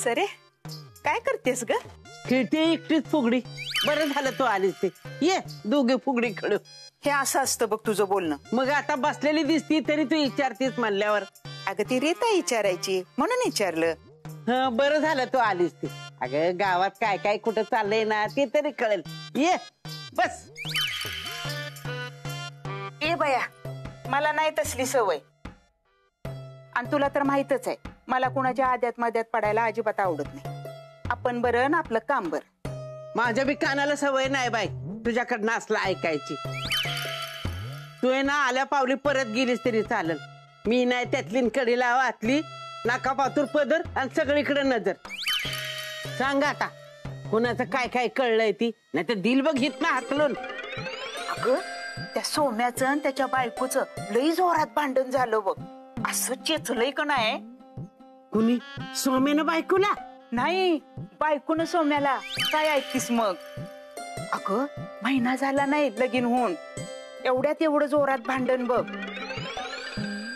सरे काय करतेस ग? खेळते एकटीच फुगडी. बरं झालं तू आलीस ते. ये दोघे फुगडी खेळू. हे असं असतं बघ तुझं बोलणं. मग आता बसलेली दिसती तरी तू विचारतीस म्हणल्यावर. अगं ती रीता विचारायची म्हणून विचारलं. हं बरं झालं तू आलीस ते. अगं गावात काय काय कुठं चाललंय ना ते तरी कळेल. ये बस. ए बया मला नाही तसली सवय. आणि तुला तर माहितच आहे मला कुणाच्या आद्यात मध्यात पडायला अजिबात आवडत नाही. आपण बरं ना आपलं काम बरं. माझ्या बी कानाला सवय नाही बाई तुझ्याकडनं असलं ऐकायची. तू आहे ना आल्या पावली परत गेलीस तरी चालेल. मी नाही त्यातली कडीला वाचली नाका पातूर पदर आणि सगळीकडे नजर. सांग आता कुणाचं काय काय कळलंय ती नाही तर दिल बघ हित ना हाकलून. अगं त्या सोम्याचं आणि त्याच्या बायकोचं लई जोरात भांडण झालं बघ. असं चेचलंय का नाही. कुणी सोम्यानं बायकोला? नाही बायकोनं सोम्याला. काय ऐकतीस मग? अगं महिना झाला नाही लगीन होऊन एवढ्यात एवढं जोरात भांडण बघ.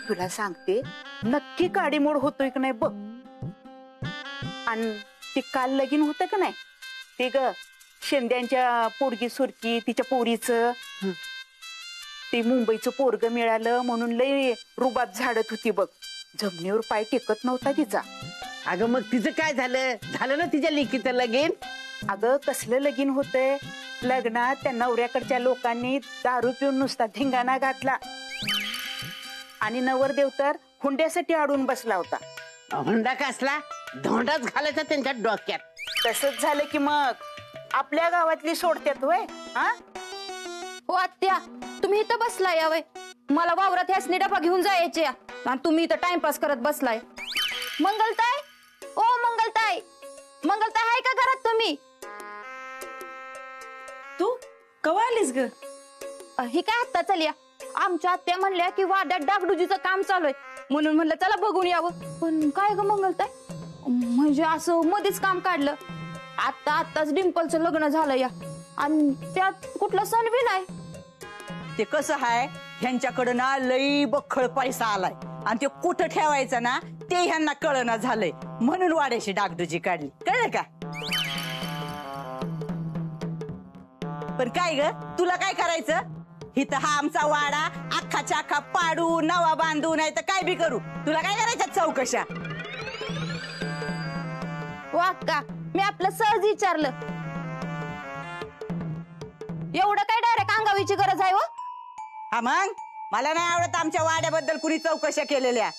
तुला सांगते नक्की काडीमोड होतोय की नाही बघ. आणि ते काल लगीन होतं का नाही ते ग शेंद्यांच्या पोरगी सुरकी तिच्या पोरीचं. ते मुंबईचं पोरग मिळालं म्हणून लय रुबाब झाडत होती बघ. जमिनीवर पाय टेकत नव्हता तिचा. अगं मग तिचं काय झालं? झालं ना तिच्या लेकीचं लगीन? अगं कसलं लगीन होतंय. लग्नात त्या नवऱ्याकडच्या लोकांनी दारू पिऊन नुसता धिंगाणा घातला आणि नवरदेव तर हुंड्यासाठी अडून बसला होता. हुंडा कसला? धोंडाच घालायचा त्यांच्या डोक्यात. तसंच झालं की मग आपल्या गावातली सोडत्यात होय. हा हो आत्या तुम्ही इथं बसलाय यावय. मला वावरात ह्यासनी डबा घेऊन जायचे आणि तुम्ही इथं टाइमपास करत बसलाय. मंगलताई ओ मंगलताई. मंगलताई आहे का घरात तुम्ही? तू कवा आलीस ग? ही काय आत्ता चलिया. आमच्या आत्या म्हणल्या की वाड्यात डागडुजीचं काम चालू आहे म्हणून म्हणलं चला बघून यावं. पण काय ग मंगलताई म्हणजे असं मध्येच काम काढलं. आत्ताच डिंपलचं लग्न झालं या आणि त्यात कुठला सण बी नाही. ते कसं आहे ह्यांच्याकडं ना लई बखळ पैसा आलाय आणि ते कुठं ठेवायचं ना ते ह्यांना कळना झालंय म्हणून वाड्याची डागडुजी काढली. कळलं का? पण काय ग तुला काय करायचं? इथं हा आमचा वाडा अख्खाच्या अख्खा पाडू नवा बांधू नाही तर काय बी करू. तुला काय करायचं चौकशा? वाक्का मी आपलं सहज विचारलं. एवढं काय डायरेक्ट अंगावीची गरज आहे? हा मग मला नाही आवडत आमच्या वाड्याबद्दल कुणी चौकशा केलेल्या.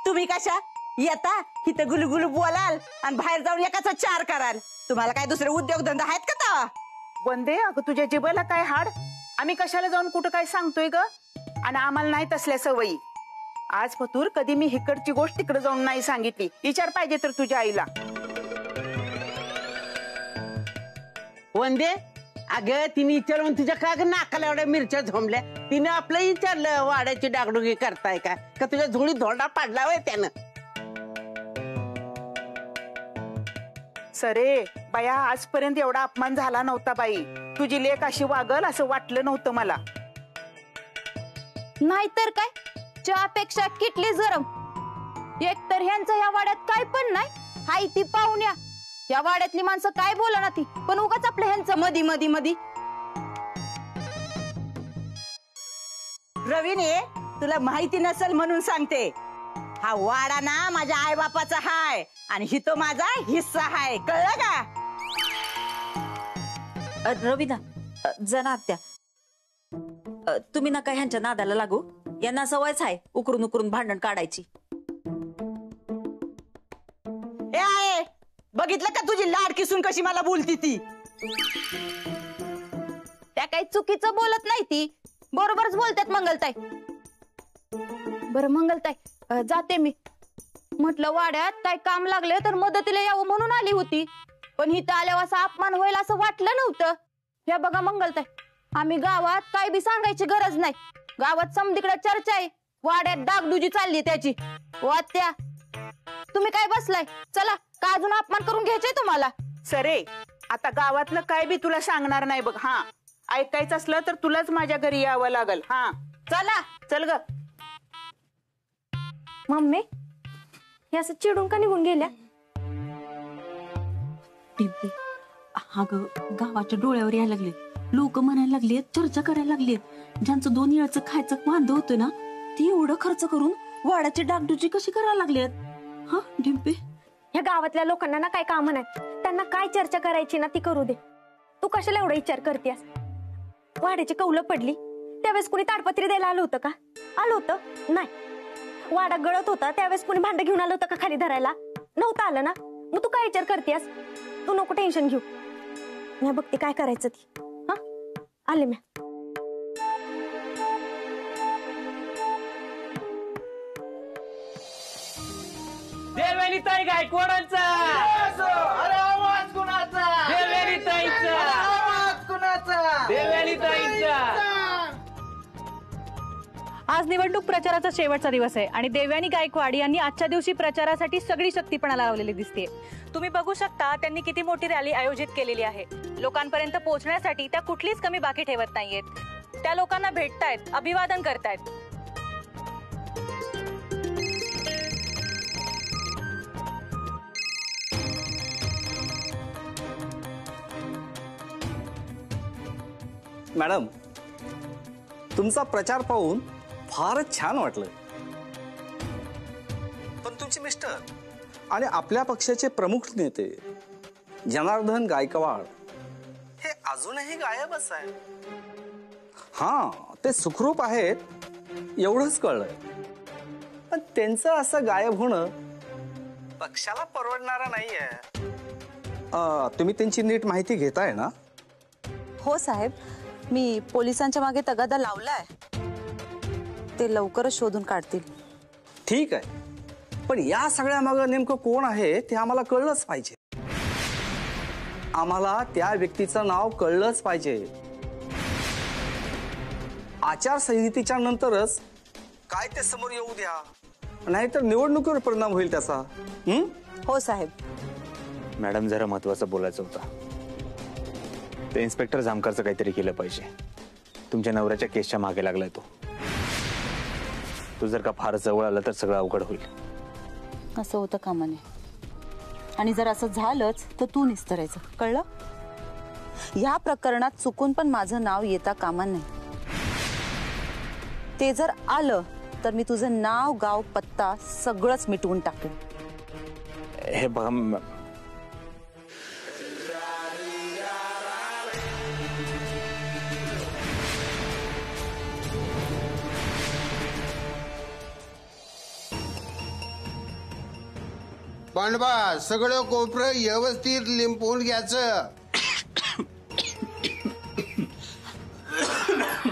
तुम्ही कशा येता इथं गुलगुलू बोलाल आणि बाहेर जाऊन एकाचा चार कराल. तुम्हाला काय दुसरे उद्योगधंदा आहेत का तवा? वंदे अगं तुझ्या जिभेला काय हाड. आम्ही कशाला जाऊन कुठं काय सांगतोय ग. आणि आम्हाला नाही तसल्या सवयी. आज फतूर कधी मी हिकडची गोष्ट तिकडे जाऊन नाही सांगितली. विचार पाहिजे तर तुझ्या आईला. वंदे अगं तिने विचारून तुझ्या का ग नाकाला एवढ्या मिरच्या झोंबल्या? तिने आपलं विचारलं वाड्याची डागडुगी करताय का तुझ्या झोळी धोंडा पाडला वय त्यानं? सरे बाया आजपर्यंत एवढा अपमान झाला नव्हता बाई. तुझी लेक अशी वागल असं वाटलं नव्हतं मला. नाहीतर काय चहापेक्षा किटली गरम. एक तर ह्यांचं या वाड्यात काय पण नाही. हाय ती पाहुण्या या वाड्यातली माणसं काय बोला ना ती पण उगाच आपलं ह्यांचं मधी मधी मधी. रवीने तुला माहिती नसेल म्हणून सांगते. हा वाडा ना माझ्या आई बापाचा हाय आणि ही तो माझा हिस्सा हाय. कळलं का? रवीना जना आत्या तुम्ही नका ह्यांच्या नादाला लागू. यांना सवयच आहे उकरून उकरून भांडण काढायची. ए आहे बघितलं का तुझी लाडकी सून कशी मला बोलती ती? त्या काही चुकीचं बोलत नाही ती बरोबरच बोलतात मंगलताई. बरं मंगलताई जाते मी. म्हटलं वाड्यात काय काम लागले तर मदतीला यावं म्हणून आली होती. पण इथं आल्यावर असा अपमान होईल असं वाटलं नव्हतं. या बघा मंगलताई आम्ही गावात काय बी सांगायची गरज नाही. गावात समदीकडे चर्चा आहे वाड्यात डागडुजी चालली त्याची. वात्या तुम्ही काय बसलाय? चला का अजून अपमान करून घ्यायचंय तुम्हाला? सरे आता गावातलं काय बी तुला सांगणार नाही बघ. हा ऐकायचं असलं तर तुलाच माझ्या घरी यावं लागल. हा चला चल ग. मम्मी हे असं चिडून का निघून गेल्या? टिंपे, अगं गावाच्या डोळ्यावर यायला लागले, लोक म्हणायला लागलेत, चर्चा करायला लागलेत, ज्यांचं 2 वेळचं खायचं वांद होतं ना ते एवढं खर्च करून वाड्याची डागडुजी कशी करायला लागलेत? हा डिंपे, ह्या गावातल्या लोकांना ना काय काम नाही, त्यांना काय चर्चा करायची ना ती करू दे. तू कशाला एवढा विचार करतेस? वाड्याची कौलं पडली त्यावेळेस कुणी ताडपत्री द्यायला आलं होतं का? आलं होतं? नाही. वाडा गळत होता त्यावेळेस कुणी भांड घेऊन आलं होतं का खाली धरायला? नव्हतं आलं ना. मग तू काय विचार करतेस? तू नको टेन्शन घेऊ, मी बघते काय करायचं ती. हा आले मी. देवेलीताई गायकवाडांचा, अरे आवाज कुणाचा? देवेलीताईंचा, आवाज कुणाचा? देवेलीताईंचा. आज निवडणूक प्रचाराचा शेवटचा दिवस आहे आणि देवयानी गायकवाड यांनी आजच्या दिवशी प्रचारासाठी सगळी शक्ती पणाला लावलेली दिसते. तुम्ही बघू शकता त्यांनी किती मोठी रॅली आयोजित केलेली आहे. लोकांपर्यंत पोहोचण्यासाठी त्या कुठलीच कमी बाकी ठेवत नाहीयेत. त्या लोकांना भेटतायत, अभिवादन करतायत. मॅडम, तुमचा प्रचार पाहून फारच छान वाटलं. पण तुमचे मिस्टर आणि आपल्या पक्षाचे प्रमुख नेते जनार्दन गायकवाड हे अजूनही गायबच आहे. हा, ते सुखरूप आहेत एवढंच कळलंय, पण त्यांचं असं गायब होणं पक्षाला परवडणारं नाहीये. तुम्ही त्यांची नीट माहिती घेताय ना? हो साहेब, मी पोलिसांच्या मागे तगादा लावलाय, ते लवकरच शोधून काढतील. ठीक आहे, पण या सगळ्या मागे नेमकं कोण आहे ते आम्हाला कळलंच पाहिजे. आम्हाला त्या व्यक्तीचं नाव कळलंच पाहिजे. आचारसंहितेच्या नंतरच काय ते समोर येऊ द्या, नाहीतर निवडणुकीवर परिणाम होईल त्याचा. हो साहेब. मॅडम, जरा महत्वाचं बोलायचं होतं. ते इन्स्पेक्टर जामकरचं काहीतरी केलं पाहिजे. तुमच्या नवऱ्याच्या केसच्या मागे लागलाय तो जर का फार जवळ आला तर सगळं अवघड होईल. असं होतं कामा नये, आणि जर असं झालंच तर तू निस्तरायचं, कळलं? या प्रकरणात चुकून पण माझं नाव येता कामा नये. ते जर आलं तर मी तुझं नाव, गाव, पत्ता सगळंच मिटवून टाकेन. हे बघा, पांडवा, सगळं कोपरं व्यवस्थित लिंपून घ्यायचं.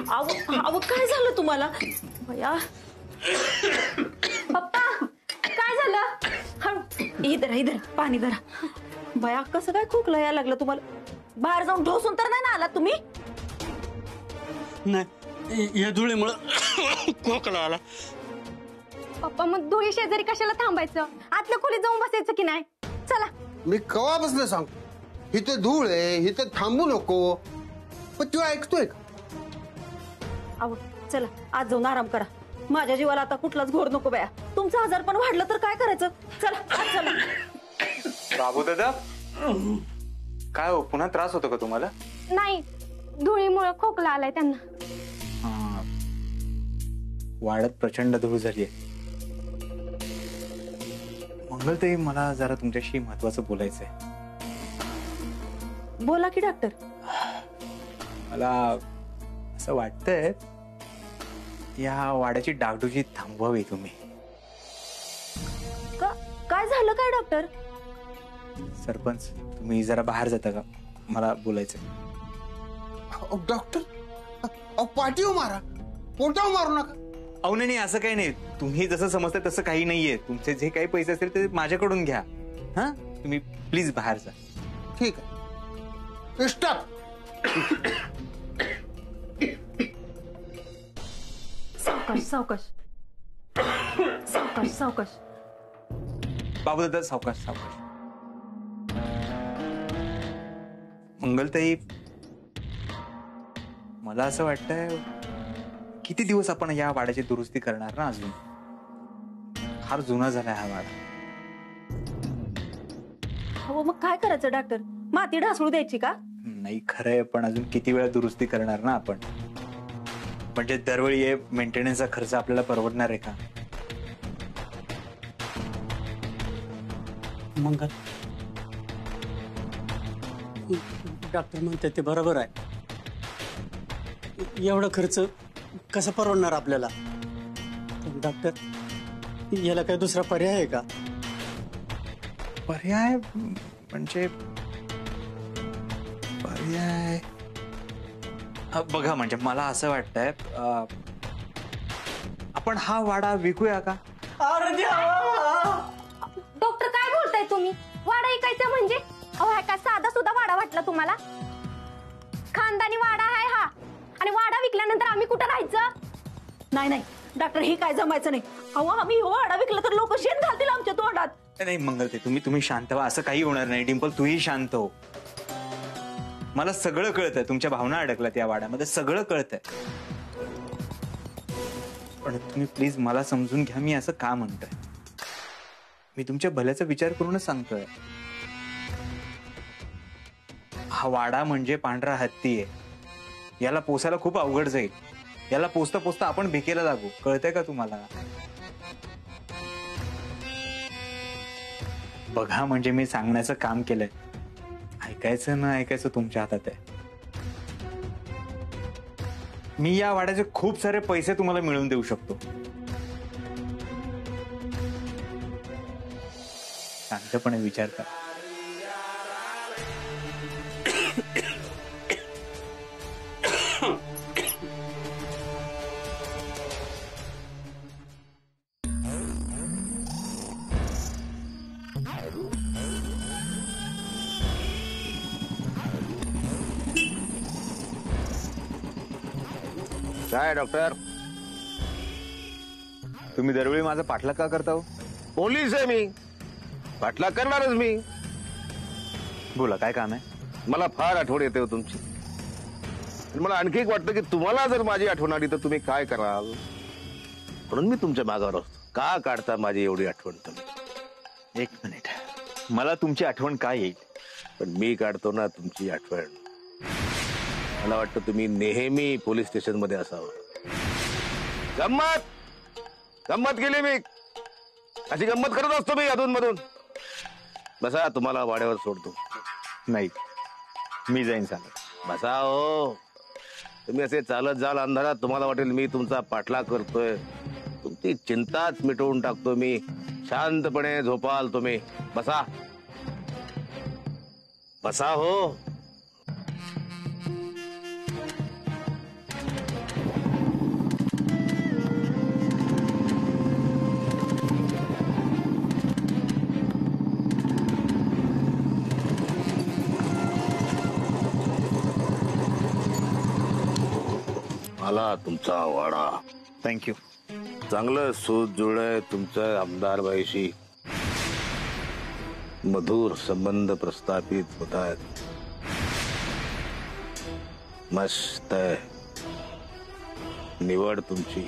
अहो काय झालं तुम्हाला? भया पप्पा, काय झालं? इधर पाणी धरा. बया, कसं काय खोकला यायला लागलं तुम्हाला? बाहेर जाऊन ढोसून तर नाही ना आला तुम्ही? नाही, या धुळीमुळं खोकला आला. पप्पा, मग धुळी शेजारी कशाला थांबायचं? आतल्या खोलीत जाऊन बसायचं की नाही? चला. मी कवा बसलं सांग, इथं धूळ आहे, इथं थांबू नको. पण तू ऐकतोय का? अहो चला, आज जाऊन आराम करा. माझ्या जीवाला आता कुठलाच घोर नको बया. तुमचं आजार पण वाढलं तर काय करायचं? चला आज चला. बाबू दादा, काय हो, पुन्हा त्रास होतो का तुम्हाला? नाही, धुळीमुळे खोकला आलाय त्यांना. वाड्यात प्रचंड धूळ झालीये. मंगलताई, मला जरा तुमच्याशी महत्वाचं बोलायचंय. बोला की डॉक्टर. मला असं वाटतंय या वाड्याची डागडुजी थांबवावी तुम्ही. काय झालं काय डॉक्टर? सरपंच, तुम्ही जरा बाहेर जाता का? मला बोलायचंय. डॉक्टर, पाठीव मारा, पोटाव मारू नका. अहो नाही, असं काही नाही. तुम्ही जसं समजताय तसं काही नाहीये. तुमचे जे काही पैसे असतील ते माझ्याकडून घ्या. हा, तुम्ही प्लीज बाहेर जा. ठीक आहे, स्टॉप. सावकाश बाबू दादा, सावकाश. मंगलताई, मला असं वाटतंय किती दिवस आपण या वाड्याची दुरुस्ती करणार ना? अजून फार जुना झालाय हा वाडा. हो मग काय करायचं डॉक्टर? माती ढासळू द्यायची का? नाही खरंय, पण अजून किती वेळा दुरुस्ती करणार ना आपण? म्हणजे दरवेळी हे मेंटेनन्सचा खर्च आपल्याला परवडणार आहे का? मंगल, डॉक्टर म्हणते ते बरोबर आहे. एवढा खर्च कसा परवडणार आपल्याला? डॉक्टर, याला काही दुसरा पर्याय आहे का? पर्याय म्हणजे पर्याय बघा, म्हणजे मला असं वाटतंय आपण हा वाडा विकूया का? डॉक्टर काय बोलताय तुम्ही? वाडा ऐकायचा म्हणजे? अहो हा काय साधा सुद्धा वाडा वाटला तुम्हाला? खानदानी वाडा आहे हा, आणि वाडा विकल्यानंतर आम्ही कुठं राहायचं? नाही नाही डॉक्टर, हे काय जमायचं नाही. अहो आम्ही वाडा विकला तर लोक शेण घालतील आमच्या तोंडात. नाही मंगलते, तुम्ही शांत व्हा. असं काही होणार नाही. डिंपल तूही शांत हो. मला सगळं कळतंय, तुमच्या भावना अडकल्यात या वाड्यामध्ये, सगळं कळतंय. पण तुम्ही प्लीज मला समजून घ्या, मी असं का म्हणतोय. मी तुमच्या भल्याचा विचार करूनच सांगतोय. हा वाडा म्हणजे पांढरा हत्ती आहे. याला पोसायला खूप अवघड जाईल. याला पोचता पोचता आपण भिकेला लागू. कळतंय का तुम्हाला? बघा, म्हणजे मी सांगण्याचं काम केलंय. ऐकायचं ना ऐकायचं तुमच्या हातात आहे. मी या वाड्याचे खूप सारे पैसे तुम्हाला मिळवून देऊ शकतो. शांतपणे विचार करा. काय डॉक्टर, तुम्ही दरवेळी माझा पाठलाग का करता हो? पोलीस आहे मी, पाठलाग करणारच मी. बोला, काय काम आहे? मला फार आठवण येते हो तुमची. आणि मला आणखी एक वाटतं की तुम्हाला जर माझी आठवण आली तर तुम्ही काय कराल, म्हणून मी तुमच्या मागावर असतो. का काढता माझी एवढी आठवण तुम्ही? एक मिनिट, मला तुमची आठवण काय येईल? पण मी काढतो ना तुमची आठवण. मला वाटतं तुम्ही नेहमी पोलीस स्टेशन मध्ये असावं. गंमत केली मी, अशी गंमत करत असतो मी अधून मधून. बसा, तुम्हाला वाड्यावर सोडतो. नाही, मी जाईन चालत. बसा हो. तुम्ही असे चालत जाल अंधारात, तुम्हाला वाटेल मी तुमचा पाठलाग करतोय. तुमची चिंताच मिटवून टाकतो मी. शांतपणे झोपाल तुम्ही. बसा बसा हो. मला तुमचा वाडा. थँक्यू. चांगलं सूत जुळलंय तुमचं आमदारबाईशी. मधुर संबंध प्रस्थापित होत आहेत. मस्त आहे निवड तुमची.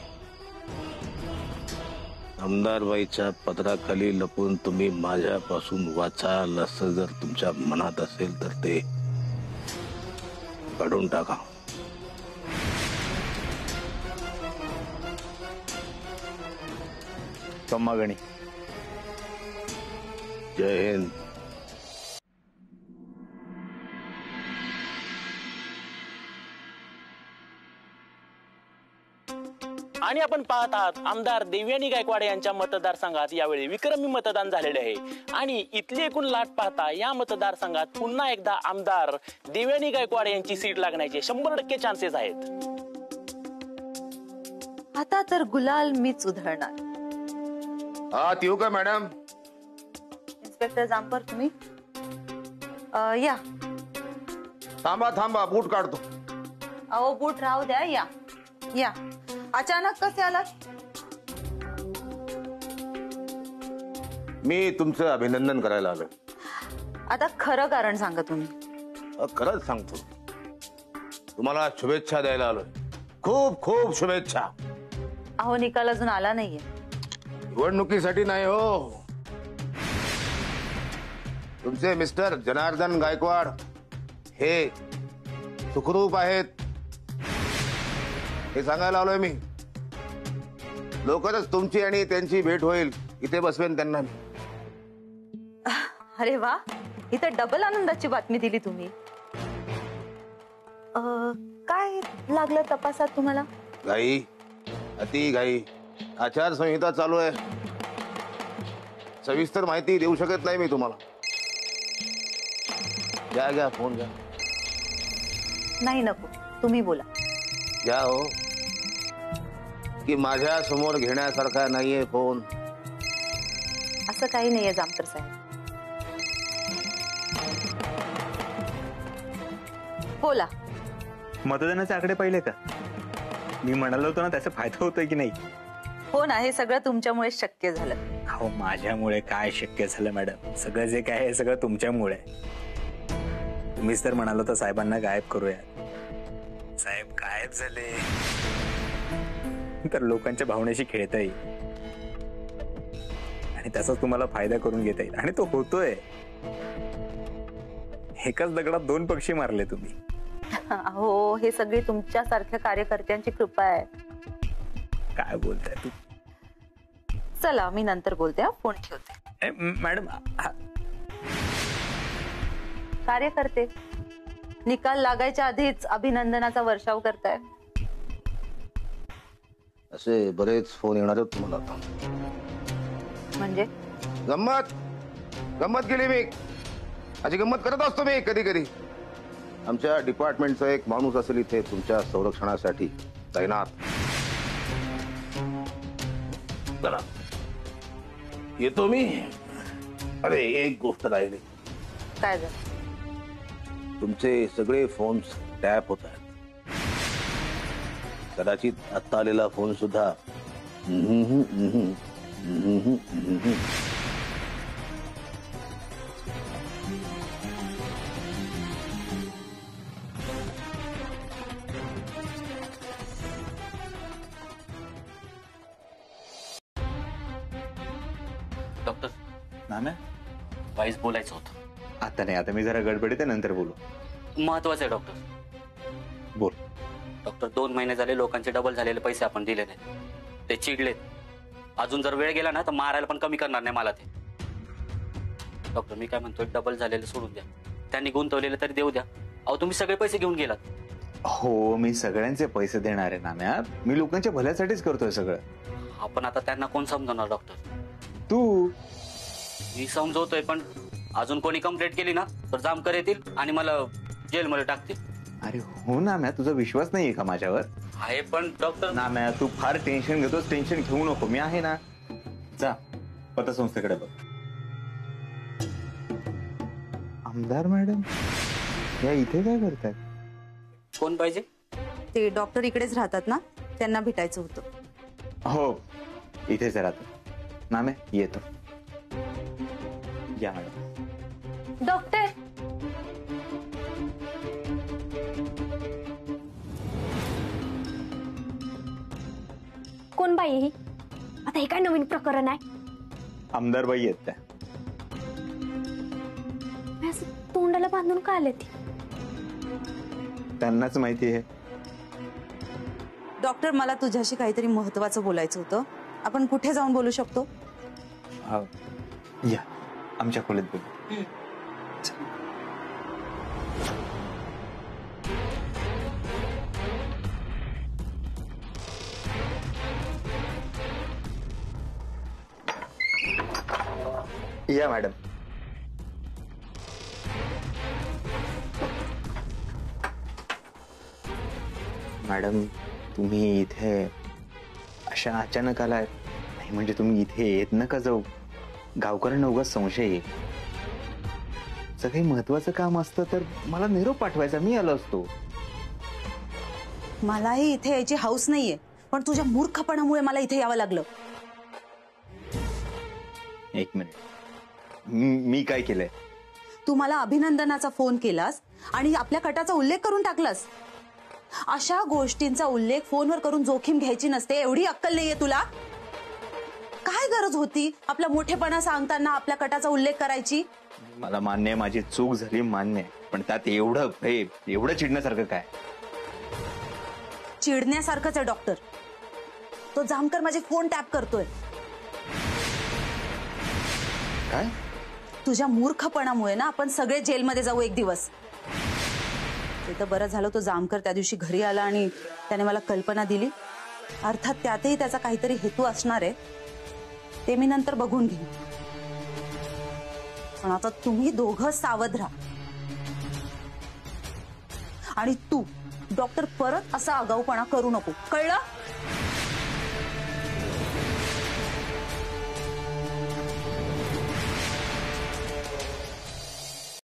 आमदारबाईच्या पदराखाली लपून तुम्ही माझ्यापासून वाचाल असं जर तुमच्या मनात असेल तर ते काढून टाका. मागणी. जय हिंद. आणि आपण पाहत आहात आमदार देवयानी गायकवाड यांच्या मतदारसंघात यावेळी विक्रमी मतदान झालेले आहे. आणि इथली एकूण लाट पाहता या मतदारसंघात पुन्हा एकदा आमदार देवयानी गायकवाड यांची सीट लागण्याचे 100% चान्सेस आहेत. आता तर गुलाल मीच उधळणार. आत येऊ का मॅडम? इन्स्पेक्टर जामकर तुम्ही या. थांबा थांबा, बूट काढतो. अहो बूट राहू द्या. या या. अचानक कसे आलात? मी तुमचं अभिनंदन करायला आलो. आता खरं कारण सांगा तुम्ही. खरंच सांगतो, तुम्हाला शुभेच्छा द्यायला आलोय. खूप खूप शुभेच्छा. अहो निकाल अजून आला नाहीये. निवडणुकीसाठी नाही हो, तुमचे मिस्टर जनार्दन गायकवाड हे सुखरूप आहेत हे सांगायला आलोय मी. लवकरच तुमची आणि त्यांची भेट होईल. इथे बसवेन त्यांना. अरे वा, इथं डबल आनंदाची बातमी दिली तुम्ही. काय लागलं तपासात तुम्हाला? घाई, अति घाई. आचारसंहिता चालू आहे. सविस्तर माहिती देऊ शकत नाही मी तुम्हाला. घ्या घ्या फोन घ्या. नाही नको, तुम्ही बोला. घ्या हो. की माझ्या समोर घेण्यासारखा नाहीये फोन. असं काही नाहीये जामकर साहेब. बोला. मतदानाचे आकडे पाहिले का? मी म्हणालो होतो ना त्याचा फायदा होतोय की नाही? हो ना, हे सगळं तुमच्यामुळे शक्य झालं. हो, माझ्यामुळे काय शक्य झालं मॅडम? सगळं जे काय आहे सगळं तुमच्यामुळे. तुम्हीच तर म्हणालो तर साहेबांना गायब करूया. साहेब गायब झाले तर लोकांच्या भावनेशी खेळता येईल आणि त्याचा तुम्हाला फायदा करून घेता येईल. आणि तो होतोय. एकाच दगडात दोन पक्षी मारले तुम्ही. हो, हे सगळी तुमच्यासारख्या कार्यकर्त्यांची कृपा आहे. काय बोलताय तू? चला, मी नंतर बोलते. फोन ठेवते. मॅडम, कार्यकर्ते निकाल लागायच्या आधीच अभिनंदनाचा वर्षाव करताय. असे बरेच फोन येणार आहेत तुम्हाला आता. म्हणजे गंमत केली मी. अशी गंमत करत असतो मी कधी कधी. आमच्या डिपार्टमेंटचा एक माणूस असेल इथे तुमच्या संरक्षणासाठी तैनात. चला येतो मी. अरे एक गोष्ट राहिली. काय झालं? तुमचे सगळे फोन्स टॅप होत आहेत. कदाचित आता आलेला फोन सुद्धा. डॉक्टर नाम्या, वाईस बोलायचं होतं. आता नाही, आता मी जरा गडबडीत आहे, नंतर बोलू. महत्वाचं आहे डॉक्टर. बोल. डॉक्टर, 2 महिने झाले लोकांचे डबल झालेले पैसे आपण दिले नाही. ते चिडलेत. अजून जर वेळ गेला ना तर मारायला पण कमी करणार नाही मला ते. डॉक्टर, मी काय म्हणतोय, डबल झालेले सोडून द्या. त्यांनी गुंतवलेले तरी देऊ द्या. अहो, तुम्ही सगळे पैसे घेऊन गेलात. हो, मी सगळ्यांचे पैसे देणार आहे नाम्या. मी लोकांच्या भल्यासाठीच करतोय सगळं. आपण आता त्यांना कोण समजवणार डॉक्टर? तू. मी समजवतोय, पण अजून कोणी कंप्लेंट केली ना तर जामकर येतील आणि मला जेलमध्ये टाकतील. अरे हो नाम्या, तुझा विश्वास नाहीये का माझ्यावर? आहे पण डॉक्टर. नाम्या, तू फार टेन्शन घेतोस. टेन्शन घेऊ नको, मी आहे ना. जा पतसंस्थेकडे बघ. आमदार मॅडम या इथे काय करतात? कोण पाहिजे? ते डॉक्टर इकडेच राहतात ना, त्यांना भेटायचं होतं. हो, इथेच राहतो. नाम्या येतो. या मॅडम. डॉक्टर, कोण बाई ही? आता हे काय नवीन प्रकरण आहे? आमदार बाई येत त्या. तोंडाला बांधून का आले ती? त्यांनाच माहिती आहे. डॉक्टर, मला तुझ्याशी काहीतरी महत्वाचं बोलायचं होतं. आपण कुठे जाऊन बोलू शकतो? या आमच्या खोलीत बोलू. या मॅडम. मॅडम, तुम्ही इथे अशा अचानक आलाय. नाही म्हणजे तुम्ही इथे येत नका जाऊ. गावकऱ्यांना उगाच संशय येईल. जर काही महत्वाचं काम असतं तर मला निरोप पाठवायचा, मी आलो असतो. मलाही इथे यायची हौस नाहीये, पण तुझ्या मूर्खपणामुळे मला इथे यावं लागलं. एक मिनिट, मी काय केलंय? तू मला अभिनंदनाचा फोन केलास आणि आपल्या कटाचा उल्लेख करून टाकलास. अशा गोष्टींचा उल्लेख फोनवर करून जोखीम घ्यायची नसते, एवढी अक्कल नाहीये तुला? काय गरज होती आपला मोठेपणा सांगताना आपल्या कटाचा उल्लेख करायची? मला मान्य आहे, माझी चूक झाली, मान्य आहे, पण त्यात एवढं चिडण्यासारखं काय? चिडण्यासारखंच आहे डॉक्टर. तो जामकर माझे फोन टॅप करतोय. काय? तुझ्या मूर्खपणामुळे ना आपण सगळे जेलमध्ये जाऊ एक दिवस. ते तर बरं झालं तो जामकर त्या दिवशी घरी आला आणि त्याने मला कल्पना दिली. अर्थात त्यातही त्याचा काहीतरी हेतू असणार आहे, ते मी नंतर बघून घेईन. पण आता तुम्ही दोघं सावध राहा. आणि तू डॉक्टर परत असा आगाऊपणा करू नको, कळलं?